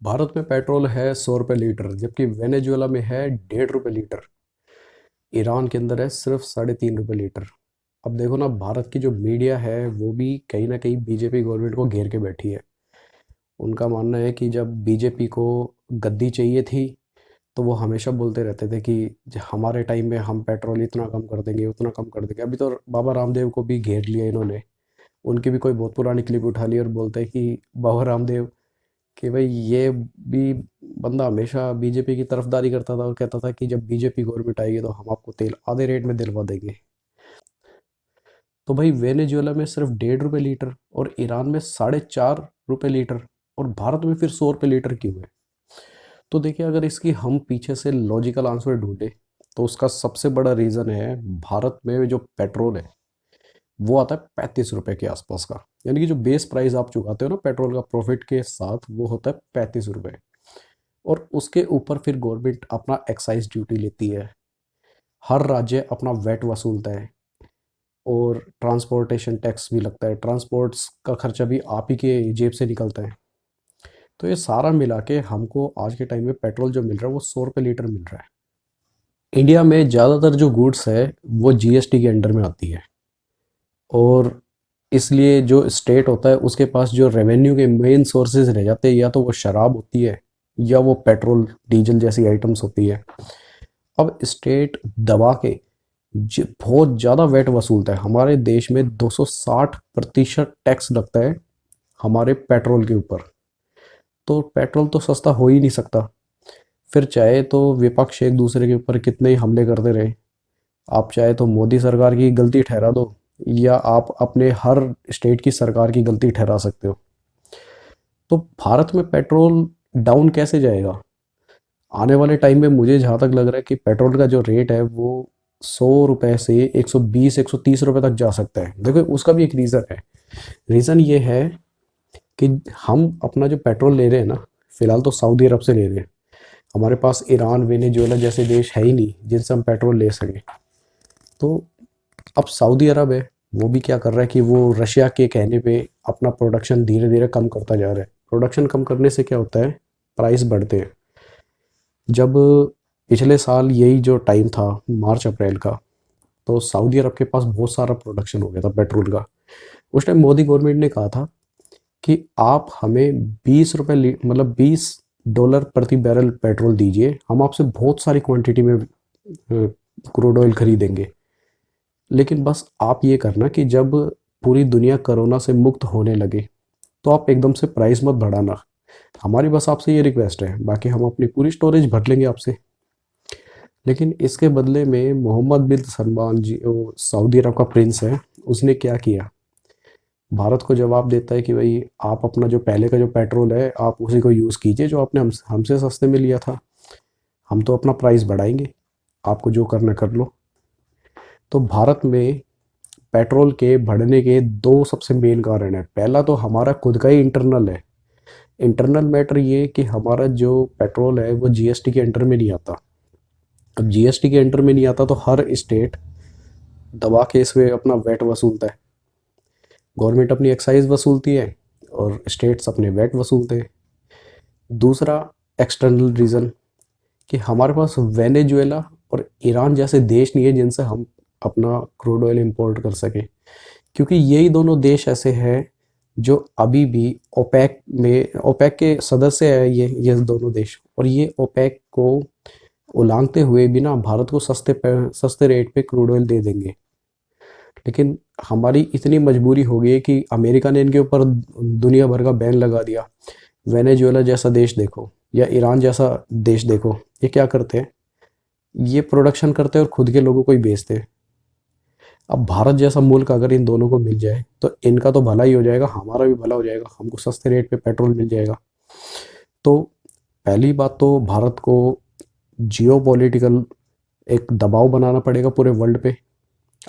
भारत में पेट्रोल है 100 रुपये लीटर, जबकि वेनेजुएला में है 1.5 रुपये लीटर। ईरान के अंदर है सिर्फ 3.5 रुपये लीटर। अब देखो ना, भारत की जो मीडिया है वो भी कहीं ना कहीं बीजेपी गवर्नमेंट को घेर के बैठी है। उनका मानना है कि जब बीजेपी को गद्दी चाहिए थी तो वो हमेशा बोलते रहते थे कि हमारे टाइम में हम पेट्रोल इतना कम कर देंगे, उतना कम कर देंगे। अभी तो बाबा रामदेव को भी घेर लिया इन्होंने। उनकी भी कोई बहुत पुरानी क्लिप उठा ली और बोलते हैं कि बाबा रामदेव, कि भाई ये भी बंदा हमेशा बीजेपी की तरफदारी करता था और कहता था कि जब बीजेपी गवर्नमेंट आएगी तो हम आपको तेल आधे रेट में दिलवा देंगे। तो भाई वेनेजुएला में सिर्फ 1.5 रुपये लीटर और ईरान में 4.5 रुपये लीटर, और भारत में फिर 100 रुपये लीटर क्यों है? तो देखिए, अगर इसकी हम पीछे से लॉजिकल आंसर ढूंढे तो उसका सबसे बड़ा रीज़न है, भारत में जो पेट्रोल है वो आता है 35 रुपये के आसपास का। यानी कि जो बेस प्राइस आप चुकाते हो ना पेट्रोल का प्रॉफिट के साथ, वो होता है 35 रुपये। और उसके ऊपर फिर गवर्नमेंट अपना एक्साइज ड्यूटी लेती है। हर राज्य अपना वैट वसूलता है और ट्रांसपोर्टेशन टैक्स भी लगता है। ट्रांसपोर्ट्स का खर्चा भी आप ही के जेब से निकलता है। तो ये सारा मिला के हमको आज के टाइम में पेट्रोल जो मिल रहा है वो 100 रुपये लीटर मिल रहा है। इंडिया में ज़्यादातर जो गुड्स है वो जीएसटी के अंडर में आती है, और इसलिए जो स्टेट होता है उसके पास जो रेवेन्यू के मेन सोर्सेज रह जाते हैं, या तो वो शराब होती है या वो पेट्रोल डीजल जैसी आइटम्स होती है। अब स्टेट दबा के बहुत ज़्यादा वेट वसूलता है। हमारे देश में 260% टैक्स लगता है हमारे पेट्रोल के ऊपर। तो पेट्रोल तो सस्ता हो ही नहीं सकता। फिर चाहे तो विपक्ष एक दूसरे के ऊपर कितने ही हमले करते रहे, आप चाहे तो मोदी सरकार की गलती ठहरा दो, या आप अपने हर स्टेट की सरकार की गलती ठहरा सकते हो। तो भारत में पेट्रोल डाउन कैसे जाएगा? आने वाले टाइम में मुझे जहाँ तक लग रहा है कि पेट्रोल का जो रेट है वो 100 रुपये से 120-130 रुपये तक जा सकता है। देखो, उसका भी एक रीज़न है। रीज़न ये है कि हम अपना जो पेट्रोल ले रहे हैं ना, फ़िलहाल तो सऊदी अरब से ले रहे हैं। हमारे पास ईरान, वेनेजुएला जैसे देश है ही नहीं जिनसे हम पेट्रोल ले सकें। तो अब सऊदी अरब है, वो भी क्या कर रहा है कि वो रशिया के कहने पे अपना प्रोडक्शन धीरे धीरे कम करता जा रहा है। प्रोडक्शन कम करने से क्या होता है, प्राइस बढ़ते हैं। जब पिछले साल यही जो टाइम था, मार्च अप्रैल का, तो सऊदी अरब के पास बहुत सारा प्रोडक्शन हो गया था पेट्रोल का। उस टाइम मोदी गवर्नमेंट ने कहा था कि आप हमें 20 रुपये, मतलब $20 प्रति बैरल पेट्रोल दीजिए, हम आपसे बहुत सारी क्वांटिटी में क्रूड ऑयल खरीदेंगे। लेकिन बस आप ये करना कि जब पूरी दुनिया कोरोना से मुक्त होने लगे तो आप एकदम से प्राइस मत बढ़ाना। हमारी बस आपसे ये रिक्वेस्ट है, बाकी हम अपनी पूरी स्टोरेज भर लेंगे आपसे। लेकिन इसके बदले में मोहम्मद बिन सलमान जी, वो सऊदी अरब का प्रिंस है, उसने क्या किया, भारत को जवाब देता है कि भाई आप अपना जो पहले का जो पेट्रोल है आप उसी को यूज़ कीजिए जो आपने हमसे सस्ते में लिया था। हम तो अपना प्राइस बढ़ाएंगे, आपको जो करना कर लो। तो भारत में पेट्रोल के बढ़ने के दो सबसे मेन कारण है। पहला तो हमारा खुद का ही इंटरनल है। इंटरनल मैटर ये कि हमारा जो पेट्रोल है वो जीएसटी के अंडर में नहीं आता। अब जीएसटी के अंडर में नहीं आता तो हर स्टेट दबा के इसमें अपना वैट वसूलता है। गवर्नमेंट अपनी एक्साइज वसूलती है और स्टेट्स अपने वैट वसूलते हैं। दूसरा एक्सटर्नल रीज़न, कि हमारे पास वेनेजुएला और ईरान जैसे देश नहीं है जिनसे हम अपना क्रूड ऑयल इंपोर्ट कर सकें, क्योंकि यही दोनों देश ऐसे हैं जो अभी भी ओपेक में, ओपेक के सदस्य है ये दोनों देश, और ये ओपेक को उलांघते हुए बिना भारत को सस्ते रेट पे क्रूड ऑयल दे देंगे। लेकिन हमारी इतनी मजबूरी हो गई है कि अमेरिका ने इनके ऊपर दुनिया भर का बैन लगा दिया। वेनेजुएला जैसा देश देखो या ईरान जैसा देश देखो, ये क्या करते हैं, ये प्रोडक्शन करते हैं और खुद के लोगों को ही बेचते हैं। अब भारत जैसा मुल्क अगर इन दोनों को मिल जाए तो इनका तो भला ही हो जाएगा, हमारा भी भला हो जाएगा, हमको सस्ते रेट पे पेट्रोल मिल जाएगा। तो पहली बात तो भारत को जियो पॉलिटिकल एक दबाव बनाना पड़ेगा पूरे वर्ल्ड पे,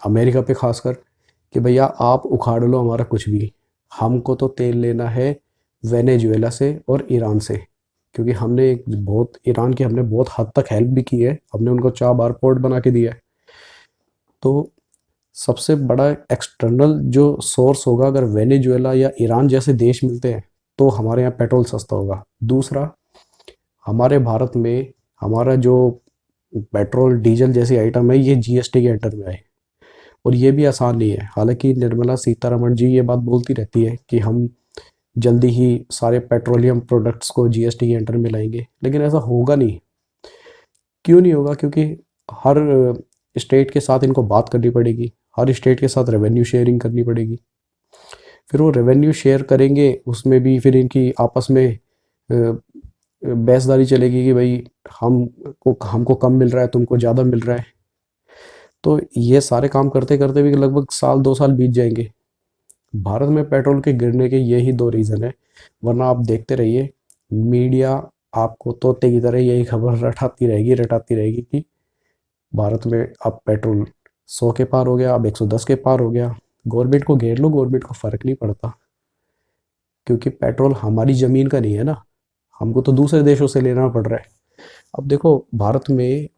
अमेरिका पे खासकर, कि भैया आप उखाड़ लो हमारा कुछ भी, हमको तो तेल लेना है वेनेजुएला से और ईरान से। क्योंकि हमने बहुत ईरान की हमने बहुत हद तक हेल्प भी की है, हमने उनको 4 बार पोर्ट बना के दिया है। तो सबसे बड़ा एक्सटर्नल जो सोर्स होगा, अगर वेनेजुएला या ईरान जैसे देश मिलते हैं तो हमारे यहाँ पेट्रोल सस्ता होगा। दूसरा, हमारे भारत में हमारा जो पेट्रोल डीजल जैसी आइटम है ये जीएसटी के अंडर में आए, और ये भी आसान नहीं है। हालांकि निर्मला सीतारमण जी ये बात बोलती रहती है कि हम जल्दी ही सारे पेट्रोलियम प्रोडक्ट्स को जीएसटी के अंडर में लाएंगे, लेकिन ऐसा होगा नहीं। क्यों नहीं होगा? क्योंकि हर स्टेट के साथ इनको बात करनी पड़ेगी, हर स्टेट के साथ रेवेन्यू शेयरिंग करनी पड़ेगी। फिर वो रेवेन्यू शेयर करेंगे, उसमें भी फिर इनकी आपस में बहसदारी चलेगी कि भाई हमको कम मिल रहा है, तुमको ज़्यादा मिल रहा है। तो ये सारे काम करते करते भी लगभग साल 2 साल बीत जाएंगे। भारत में पेट्रोल के गिरने के यही 2 रीज़न है, वरना आप देखते रहिए मीडिया आपको तोते की तरह यही खबर रटाती रहेगी कि भारत में अब पेट्रोल 100 के पार हो गया, अब 110 के पार हो गया। गवर्नमेंट को घेर लो, गवर्नमेंट को फ़र्क नहीं पड़ता, क्योंकि पेट्रोल हमारी ज़मीन का नहीं है ना, हमको तो दूसरे देशों से लेना पड़ रहा है। अब देखो भारत में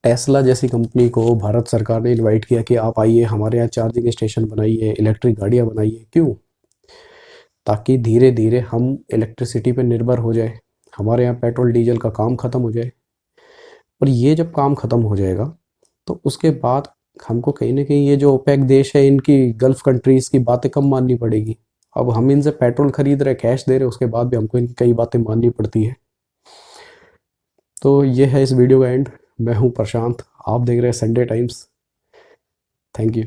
टेस्ला जैसी कंपनी को भारत सरकार ने इनवाइट किया कि आप आइए हमारे यहाँ चार्जिंग स्टेशन बनाइए, इलेक्ट्रिक गाड़ियाँ बनाइए। क्यों? ताकि धीरे धीरे हम इलेक्ट्रिसिटी पे निर्भर हो जाए, हमारे यहाँ पेट्रोल डीजल का काम ख़त्म हो जाए। और ये जब काम ख़त्म हो जाएगा तो उसके बाद हमको कहीं ना कहीं ये जो ओपेक देश है, इनकी गल्फ़ कंट्रीज़ की बातें कम माननी पड़ेगी। अब हम इनसे पेट्रोल खरीद रहे, कैश दे रहे, उसके बाद भी हमको इनकी कई बातें माननी पड़ती है। तो ये है इस वीडियो का एंड। मैं हूँ प्रशांत, आप देख रहे हैं संडे टाइम्स। Thank you.